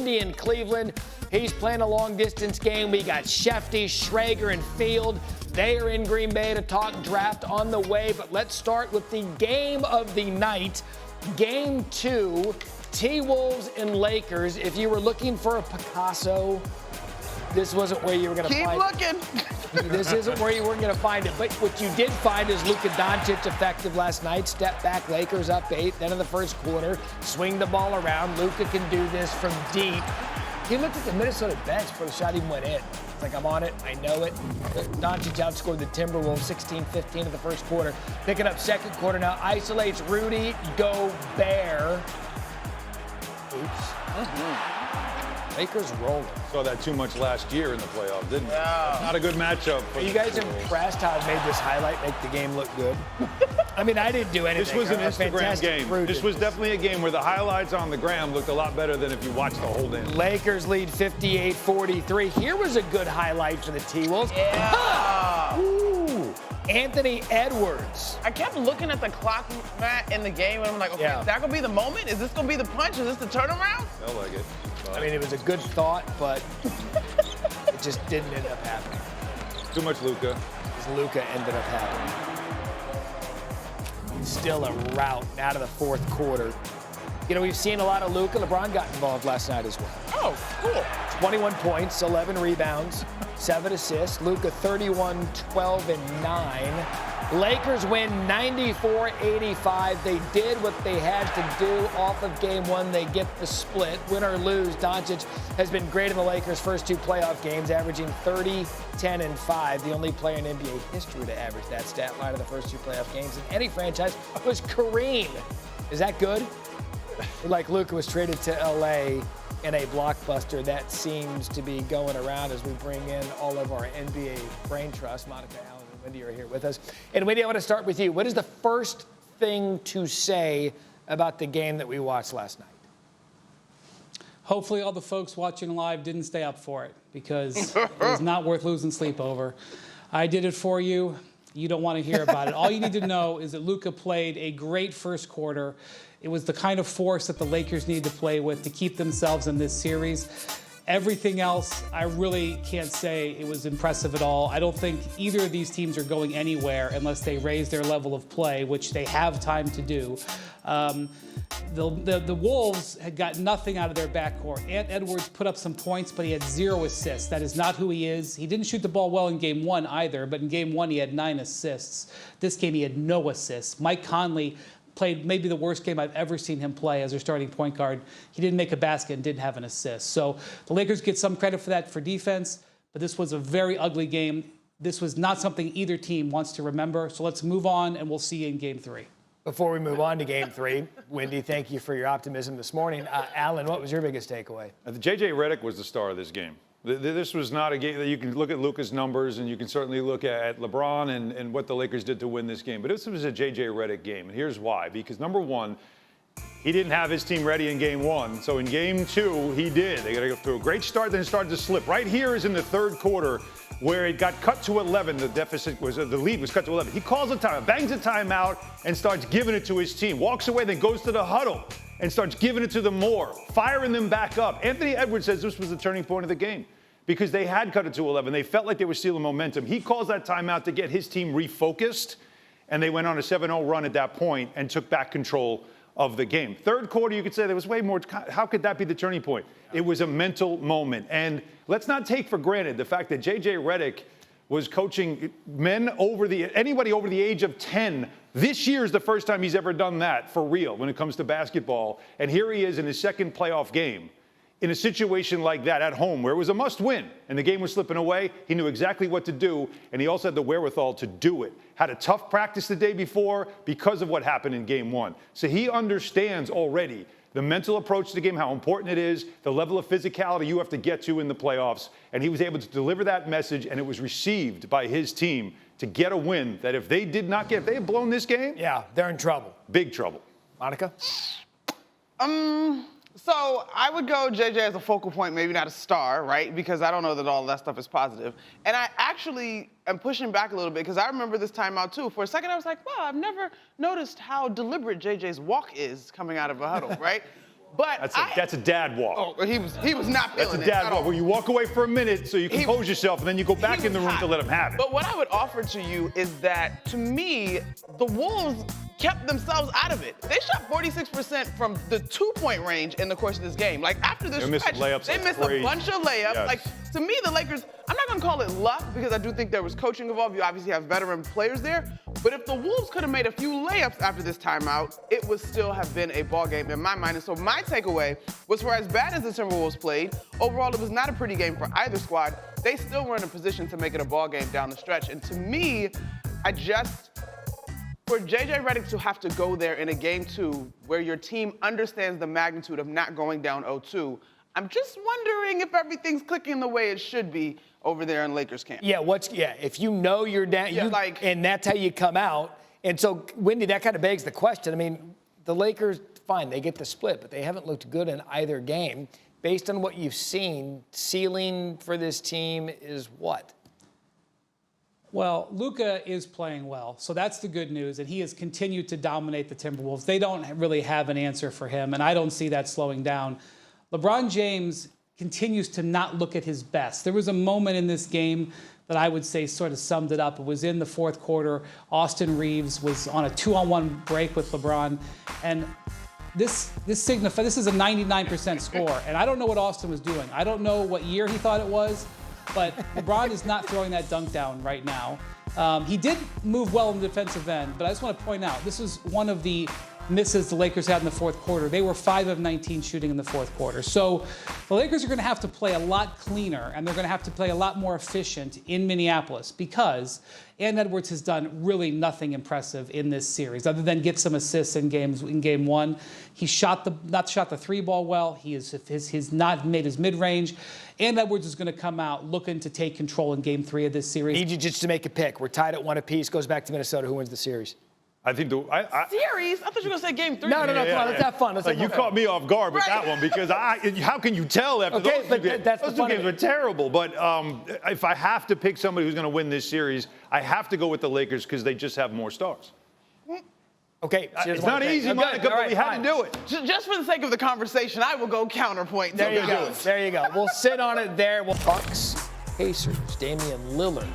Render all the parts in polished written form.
Windy in Cleveland. He's playing a long-distance game. We got Shefty, Schrager, and Field. They are in Green Bay to talk draft on the way. But let's start with the game of the night. Game 2, T-Wolves and Lakers. If you were looking for a Picasso, this wasn't where you were going to find it. Keep looking. This isn't where you weren't going to find it. But what you did find is Luka Doncic effective last night. Step back, Lakers up 8. Then in the first quarter, swing the ball around. Luka can do this from deep. He looked at the Minnesota bench before the shot even went in. It's like, I'm on it. I know it. Doncic outscored the Timberwolves 16-15 in the first quarter. Picking up second quarter now. Isolates Rudy Gobert. Oops. Lakers rolling. Saw that too much last year in the playoffs, didn't you? Yeah. Not a good matchup. Are you guys impressed how I made this highlight make the game look good? I mean, I didn't do anything. This was an Instagram game. This was definitely a game where the highlights on the gram looked a lot better than if you watched the whole game. Lakers lead 58-43. Here was a good highlight for the T-Wolves. Yeah. Ooh. Anthony Edwards. I kept looking at the clock, Matt, in the game, and I'm like, okay, is that going to be the moment? Is this going to be the punch? Is this the turnaround? I like it. I mean, it was a good thought, but it just didn't end up happening. Too much Luka. Because Luka ended up happening. Still a rout out of the fourth quarter. You know, we've seen a lot of Luka. LeBron got involved last night as well. Oh, cool. 21 points, 11 rebounds, 7 assists. Luka 31, 12, and 9. Lakers win 94-85. They did what they had to do off of game 1. They get the split. Win or lose, Doncic has been great in the Lakers' first 2 playoff games, averaging 30, 10, and 5. The only player in NBA history to average that stat line in the first 2 playoff games in any franchise was Kareem. Is that good? Like Luka was traded to LA in a blockbuster. That seems to be going around as we bring in all of our NBA brain trust. Monica, Alan, and Wendy are here with us. And Wendy, I want to start with you. What is the first thing to say about the game that we watched last night? Hopefully all the folks watching live didn't stay up for it, because it's not worth losing sleep over. I did it for you. You don't want to hear about it. All you need to know is that Luka played a great first quarter. It was the kind of force that the Lakers need to play with to keep themselves in this series. Everything else, I really can't say it was impressive at all. I don't think either of these teams are going anywhere unless they raise their level of play, which they have time to do. The Wolves had got nothing out of their backcourt. Ant Edwards put up some points, but he had 0 assists. That is not who he is. He didn't shoot the ball well in game 1 either, but in game 1 he had 9 assists. This game he had no assists. Mike Conley played maybe the worst game I've ever seen him play as their starting point guard. He didn't make a basket and didn't have an assist. So the Lakers get some credit for that for defense, but this was a very ugly game. This was not something either team wants to remember. So let's move on, and we'll see you in game 3. Before we move on to game 3, Wendy, thank you for your optimism this morning. Alan, what was your biggest takeaway? J.J. Redick was the star of this game. This was not a game that you can look at Luka's numbers, and you can certainly look at LeBron and what the Lakers did to win this game. But this was a J.J. Redick game, and here's why. Because, number one, he didn't have his team ready in game 1. So in game 2, he did. They got to go through a great start, then it started to slip. Right here is in the third quarter where it got cut to 11. The lead was cut to 11. He calls a timeout, bangs a timeout, and starts giving it to his team. Walks away, then goes to the huddle and starts giving it to them more, firing them back up. Anthony Edwards says this was the turning point of the game because they had cut it to 11. They felt like they were stealing momentum. He calls that timeout to get his team refocused, and they went on a 7-0 run at that point and took back control of the game. Third quarter, you could say there was way more. How could that be the turning point? It was a mental moment. And let's not take for granted the fact that J.J. Redick was coaching anybody over the age of 10. This year is the first time he's ever done that for real when it comes to basketball. And here he is in his second playoff game in a situation like that at home where it was a must-win and the game was slipping away. He knew exactly what to do, and he also had the wherewithal to do it. Had a tough practice the day before because of what happened in game 1. So he understands already the mental approach to the game, how important it is, the level of physicality you have to get to in the playoffs, and he was able to deliver that message, and it was received by his team to get a win that if they did not get, if they had blown this game, yeah, they're in trouble. Big trouble. Monica? So I would go JJ as a focal point, maybe not a star, right? Because I don't know that all that stuff is positive. And I actually am pushing back a little bit because I remember this timeout too. For a second, I was like, wow, I've never noticed how deliberate JJ's walk is coming out of a huddle, right? But That's a dad walk. Oh, he was not feeling That's a dad walk where you walk away for a minute so you compose yourself and then you go back in the room to let him have it. But what I would offer to you is that, to me, the Wolves kept themselves out of it. They shot 46% from the 2-point range in the course of this game. Like, after this stretch, they missed a bunch of layups. Yes. Like, to me, the Lakers, I'm not gonna call it luck because I do think there was coaching involved. You obviously have veteran players there. But if the Wolves could have made a few layups after this timeout, it would still have been a ball game in my mind. And so my takeaway was, for as bad as the Timberwolves played, overall it was not a pretty game for either squad. They still were in a position to make it a ball game down the stretch. And to me, for JJ Redick to have to go there in a game 2 where your team understands the magnitude of not going down 0-2, I'm just wondering if everything's clicking the way it should be over there in Lakers camp. Yeah, if you know you're down, and that's how you come out. And so, Wendy, that kind of begs the question. I mean, the Lakers, fine, they get the split, but they haven't looked good in either game. Based on what you've seen, ceiling for this team is what? Well, Luka is playing well, so that's the good news, and he has continued to dominate the Timberwolves. They don't really have an answer for him, and I don't see that slowing down. LeBron James continues to not look at his best. There was a moment in this game that I would say sort of summed it up. It was in the fourth quarter. Austin Reeves was on a 2-on-1 break with LeBron, and this is a 99% score, and I don't know what Austin was doing. I don't know what year he thought it was, but LeBron is not throwing that dunk down right now. He did move well in the defensive end, but I just want to point out, this is one of the misses the Lakers had in the fourth quarter. They were 5 of 19 shooting in the fourth quarter. So the Lakers are going to have to play a lot cleaner, and they're going to have to play a lot more efficient in Minneapolis because Anthony Edwards has done really nothing impressive in this series other than get some assists in game 1. He not shot the 3-ball well. He's not made his mid-range. And Edwards is going to come out looking to take control in game 3 of this series. Need you just to make a pick. We're tied at 1 apiece. Goes back to Minnesota. Who wins the series? I think Series? I thought you were going to say game 3. No, come on, let's have fun. You caught me off guard with that one because how can you tell after those two games? Those two games were terrible. But if I have to pick somebody who's going to win this series, I have to go with the Lakers because they just have more stars. Okay. It's not easy, Monica, but we had to do it. Just for the sake of the conversation, I will go counterpoint. There you go. There you go. We'll sit on it there. Bucks, Pacers, Damian Lillard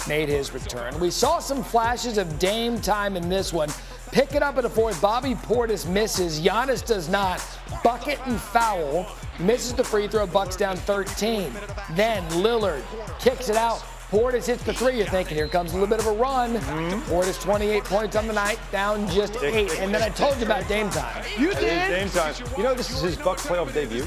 made his return. We saw some flashes of Dame time in this one. Pick it up at the fourth. Bobby Portis misses. Giannis does not. Bucket and foul. Misses the free throw. Bucks down 13. Then Lillard kicks it out. Portis hits the 3. You're thinking, here comes a little bit of a run. Portis 28 points on the night, down just 8. And then I told you about Dame time. You did? Dame time. You know this is his Bucks playoff debut?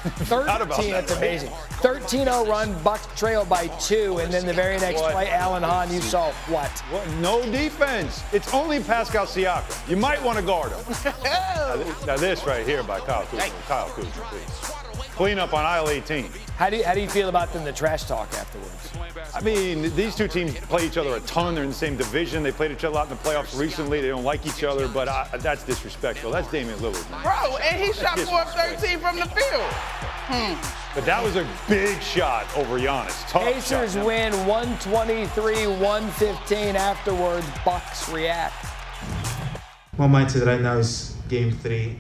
13, that's amazing. 13-0 run, Bucks trail by 2, and then the very next play, Alan Hahn, you saw what? No defense. It's only Pascal Siakam. You might want to guard him. Now this right here by Kyle Kuzma. Kyle Kuzma, please. Clean up on aisle 18. How do you feel about them, the trash talk afterwards? I mean, these two teams play each other a ton. They're in the same division. They played each other a lot in the playoffs recently. They don't like each other, but that's disrespectful. That's Damian Lillard. Bro, and he shot 4 of 13 from the field. But that was a big shot over Giannis. Pacers win 123-115 afterwards. Bucks react. My mindset right now is game 3.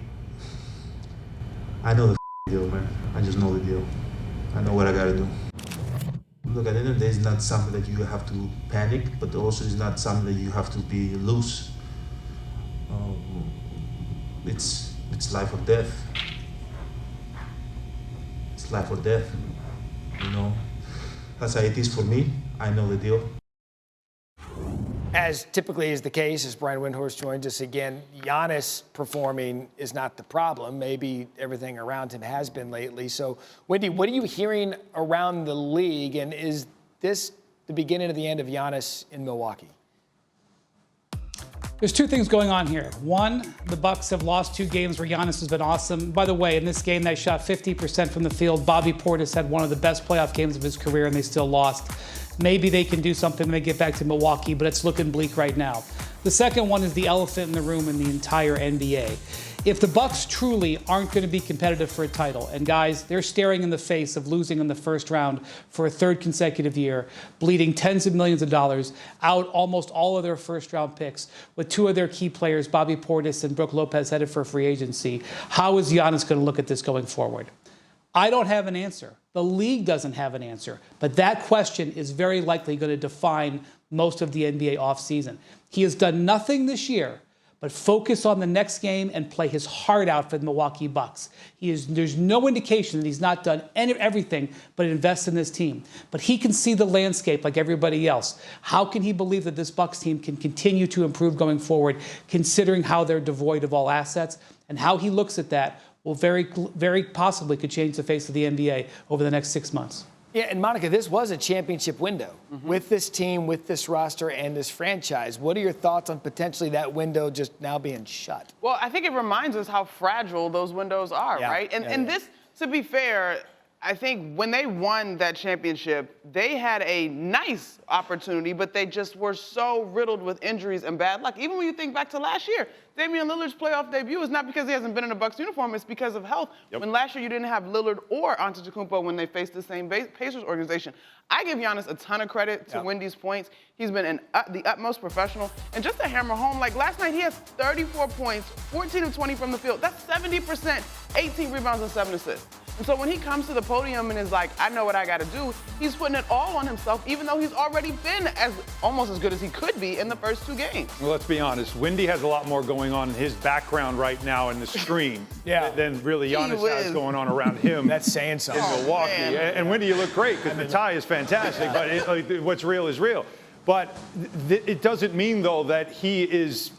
I know the deal, man. I just know the deal. I know what I gotta do. Look, at the end of the day, it's not something that you have to panic, but also it's not something that you have to be loose. It's life or death. It's life or death, you know. That's how it is for me. I know the deal. As typically is the case, as Brian Windhorst joins us again, Giannis performing is not the problem. Maybe everything around him has been lately. So, Wendy, what are you hearing around the league, and is this the beginning of the end of Giannis in Milwaukee? There's 2 things going on here. One, the Bucks have lost 2 games where Giannis has been awesome. By the way, in this game, they shot 50% from the field. Bobby Portis had one of the best playoff games of his career, and they still lost. Maybe they can do something when they get back to Milwaukee, but it's looking bleak right now. The second one is the elephant in the room in the entire NBA. If the Bucks truly aren't going to be competitive for a title, and guys, they're staring in the face of losing in the first round for a third consecutive year, bleeding tens of millions of dollars, out almost all of their first-round picks, with two of their key players, Bobby Portis and Brook Lopez, headed for free agency, how is Giannis going to look at this going forward? I don't have an answer. The league doesn't have an answer. But that question is very likely going to define most of the NBA offseason. He has done nothing this year but focus on the next game and play his heart out for the Milwaukee Bucks. There's no indication that he's not done everything but invest in this team. But he can see the landscape like everybody else. How can he believe that this Bucks team can continue to improve going forward, considering how they're devoid of all assets? And how he looks at that will very possibly could change the face of the NBA over the next 6 months. Yeah, and Monica, this was a championship window with this team, with this roster, and this franchise. What are your thoughts on potentially that window just now being shut? Well, I think it reminds us how fragile those windows are, right? And this, to be fair, I think when they won that championship, they had a nice opportunity, but they just were so riddled with injuries and bad luck. Even when you think back to last year, Damian Lillard's playoff debut is not because he hasn't been in a Bucks uniform, it's because of health. Yep. When last year you didn't have Lillard or Antetokounmpo when they faced the same Pacers organization. I give Giannis a ton of credit to Wendy's points. He's been the utmost professional. And just to hammer home, like last night he has 34 points, 14 of 20 from the field. That's 70%, 18 rebounds and 7 assists. And so when he comes to the podium and is like, I know what I got to do, he's putting it all on himself, even though he's already been almost as good as he could be in the first 2 games. Well, let's be honest. Wendy has a lot more going on in his background right now in the screen than really Giannis has going on around him. That's saying something. In Milwaukee. And Wendy, you look great because the tie is fantastic, but what's real is real. But it doesn't mean, though, that he is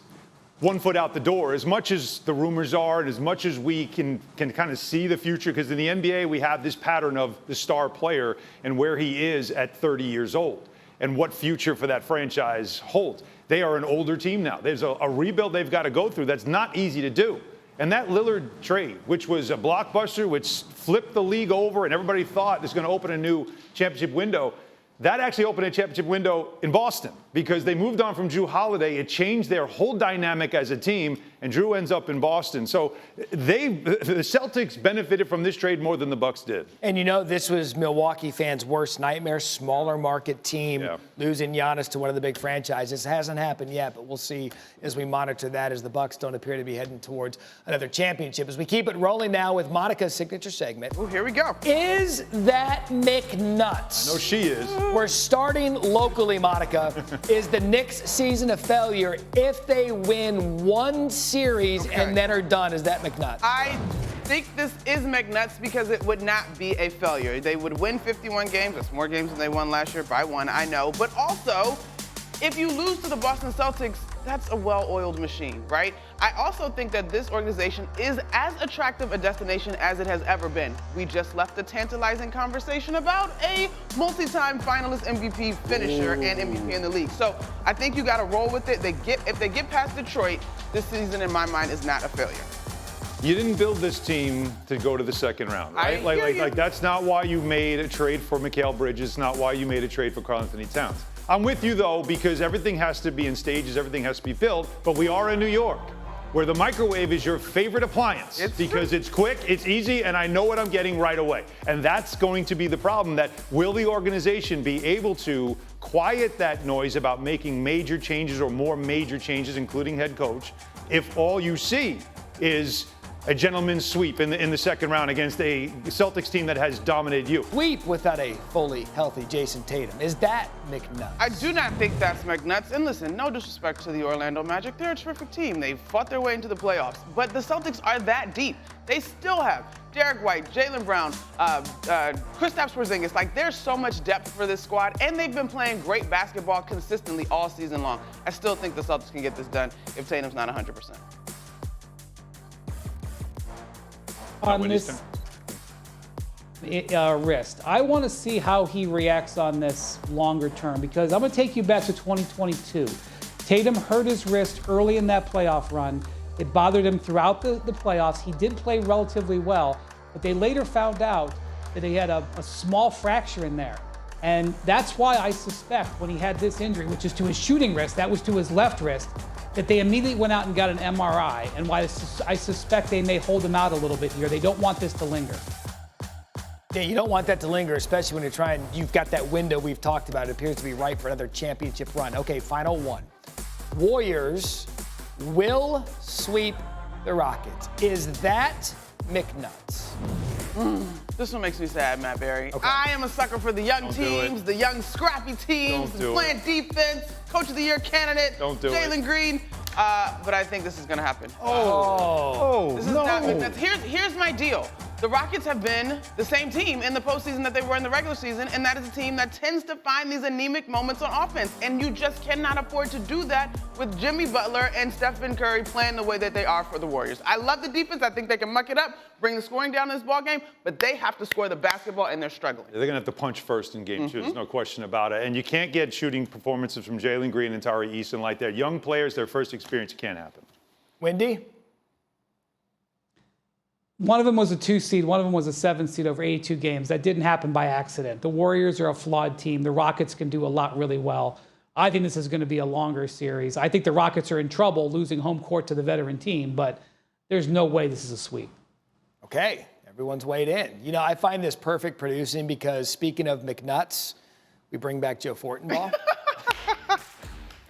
1 foot out the door. As much as the rumors are and as much as we can kind of see the future, because in the NBA we have this pattern of the star player and where he is at 30 years old and what future for that franchise holds. They are an older team now. There's a rebuild they've got to go through that's not easy to do. And that Lillard trade, which was a blockbuster, which flipped the league over and everybody thought was going to open a new championship window, that actually opened a championship window in Boston because they moved on from Drew Holiday. It changed their whole dynamic as a team, and Drew ends up in Boston. So the Celtics benefited from this trade more than the Bucks did. And you know, this was Milwaukee fans' worst nightmare, smaller market team losing Giannis to one of the big franchises. It hasn't happened yet, but we'll see as we monitor that as the Bucks don't appear to be heading towards another championship. As we keep it rolling now with Monica's signature segment. Oh, here we go. Is that McNutts? I know she is. We're starting locally, Monica. Is the Knicks season a failure if they win one series and then are done? Is that McNutts? I think this is McNutts because it would not be a failure. They would win 51 games. That's more games than they won last year by 1, I know. But also, if you lose to the Boston Celtics, that's a well-oiled machine, right? I also think that this organization is as attractive a destination as it has ever been. We just left a tantalizing conversation about a multi-time finalist MVP finisher and MVP in the league. So I think you got to roll with it. If they get past Detroit, this season in my mind is not a failure. You didn't build this team to go to the second round, right? Like that's not why you made a trade for Mikal Bridges, not why you made a trade for Karl-Anthony Towns. I'm with you, though, because everything has to be in stages, everything has to be built, but we are in New York, where the microwave is your favorite appliance because it's quick, it's easy, and I know what I'm getting right away. And that's going to be the problem. That will the organization be able to quiet that noise about making major changes or more major changes, including head coach, if all you see is a gentleman's sweep in the second round against a Celtics team that has dominated you? Sweep without a fully healthy Jason Tatum. Is that McNutts? I do not think that's McNutts. And listen, no disrespect to the Orlando Magic. They're a terrific team. They fought their way into the playoffs. But the Celtics are that deep. They still have Derek White, Jaylen Brown, Kristaps Porzingis. Like, there's so much depth for this squad. And they've been playing great basketball consistently all season long. I still think the Celtics can get this done if Tatum's not 100%. On this wrist, I want to see how he reacts on this longer term, because I'm going to take you back to 2022. Tatum hurt his wrist early in that playoff run. It bothered him throughout the playoffs. He did play relatively well, but they later found out that he had a small fracture in there. And that's why I suspect when he had this injury, which is to his shooting wrist, that was to his left wrist, that they immediately went out and got an MRI, and why I suspect they may hold him out a little bit here. They don't want this to linger. Yeah, you don't want that to linger, especially when you've got that window we've talked about. It appears to be ripe for another championship run. Okay, final one. Warriors will sweep the Rockets. Is that McNutts? This one makes me sad, Matt Barrie. Okay. I am a sucker for the young Don't do teams, it. the young scrappy teams, Don't do playing defense, Coach of the Year candidate, Don't do it. Jalen Green. But I think this is going to happen. Oh, This is not McNutts. Here's my deal. The Rockets have been the same team in the postseason that they were in the regular season, and that is a team that tends to find these anemic moments on offense. And you just cannot afford to do that with Jimmy Butler and Stephen Curry playing the way that they are for the Warriors. I love the defense. I think they can muck it up, bring the scoring down in this ballgame, but they have to score the basketball, and they're struggling. They're going to have to punch first in game 2. There's no question about it. And you can't get shooting performances from Jalen Green and Tari Eason like that. Young players, their first experience, it can't happen. Wendy? One of them was a 2 seed, one of them was a 7 seed over 82 games. That didn't happen by accident. The Warriors are a flawed team. The Rockets can do a lot really well. I think this is going to be a longer series. I think the Rockets are in trouble losing home court to the veteran team, but there's no way this is a sweep. Okay, everyone's weighed in. You know, I find this perfect producing because speaking of McNutts, we bring back Joe Fortenbaugh.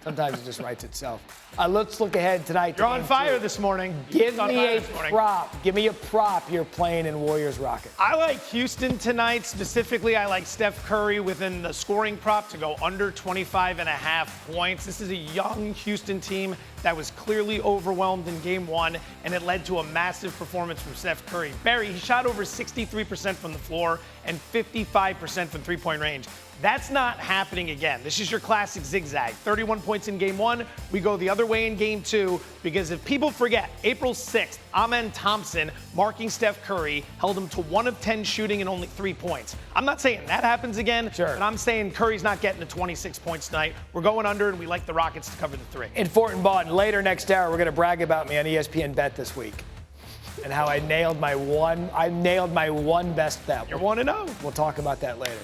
Sometimes it just writes itself. Let's look ahead tonight. You're on fire this morning. Give me a prop. Give me a prop you're playing in Warriors Rockets. I like Houston tonight. Specifically, I like Steph Curry within the scoring prop to go under 25.5 points. This is a young Houston team that was clearly overwhelmed in game 1, and it led to a massive performance from Steph Curry. Barrie, he shot over 63% from the floor and 55% from three-point range. That's not happening again. This is your classic zigzag. 31 points in game 1. We go the other way in game 2 because if people forget, April 6th, Amen Thompson, marking Steph Curry, held him to 1 of 10 shooting and only 3 points. I'm not saying that happens again, but I'm saying Curry's not getting to 26 points tonight. We're going under, and we like the Rockets to cover the 3. In Fortenbaugh, and later next hour, we're going to brag about me on ESPN Bet this week and how I nailed my one best bet. You're 1-0. We'll talk about that later.